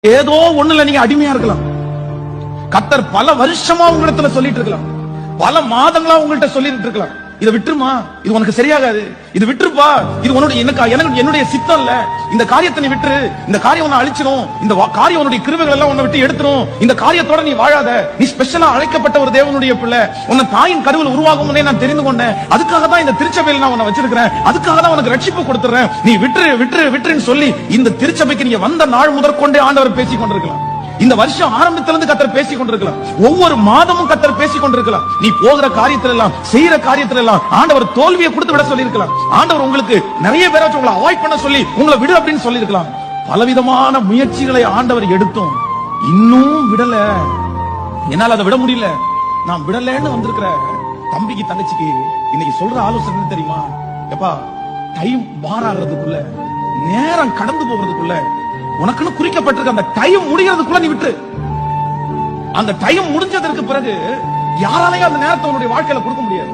ஏதோ ஒண்ணுல நீங்க அடிமையா இருக்கலாம். கர்த்தர் பல வருஷமா உங்களிடத்துல சொல்லிட்டு இருக்கலாம், பல மாதங்களா உங்கள்கிட்ட சொல்லிட்டு இருக்கலாம், இதை விட்டுருமா, இது உனக்கு சரியாகாது, இது விட்டுருப்பா, இது உன்னுடைய என்னுடைய சித்தம் இல்ல, இந்த காரியத்தை நீ விட்டுரு, இந்த காரியம் உன்னை அழிச்சிடும், இந்த காரியம் உன்னுடைய கிருபைகள் எல்லாம் உன்னை விட்டு எடுத்துரும், இந்த காரியத்தோட நீ வாழாத, நீ ஸ்பெஷலா அழைக்கப்பட்ட ஒரு தேவனுடைய பிள்ளை, உன்னை தாயின் கருவில் உருவாகும் முன்னே நான் தெரிந்து கொண்டேன், அதுக்காக தான் இந்த திருச்சபையில் நான் உன்னை வச்சிருக்கிறேன், அதுக்காக தான் உனக்கு ரட்சிப்பு கொடுத்துறேன், நீ விட்டுரு விட்டுரு விட்டுருன்னு சொல்லி இந்த திருச்சபைக்கு நீங்க வந்த நாள் முதற்கொண்டே ஆண்டவர் பேசிக் கொண்டிருக்கலாம். இந்த வருஷம் ஆரம்பத்திலிருந்து கர்த்தர் பேசிக் கொண்டிருக்கலாம், ஒவ்வொரு மாதமும் கர்த்தர் பேசிக் கொண்டிருக்கலாம். நீ போகிற காரியத்துல எல்லாம், செய்யற காரியத்துல எல்லாம் ஆண்டவர் தோல்வியை கொடுத்து விட சொல்லி இருக்கலாம். ஆண்டவர் உங்களுக்கு நிறைய பேரை உங்களை அவாய்ட் பண்ண சொல்லி உங்களை விடு அப்படின்னு சொல்லி இருக்கலாம். பலவிதமான முயற்சிகளை ஆண்டவர் எடுத்தும் இன்னும் விடல. என்னால அதை விட முடியல, நான் விடலன்னு வந்திருக்கிற தம்பிக்கு தங்கச்சிக்கு இன்னைக்கு சொல்ற ஆலோசனை தெரியுமா? எப்பா, டைம் பாராகிறதுக்குள்ள, நேரம் கடந்து போகிறதுக்குள்ள, உனக்குன்னு குறிக்கப்பட்டிருக்க அந்த டைம் முடிகிறதுக்குள்ள நீ விட்டு, அந்த டைம் முடிஞ்சதற்கு பிறகு யாராலையும் அந்த நேரத்தை உன்னுடைய வாழ்க்கையில கொடுக்க முடியாது.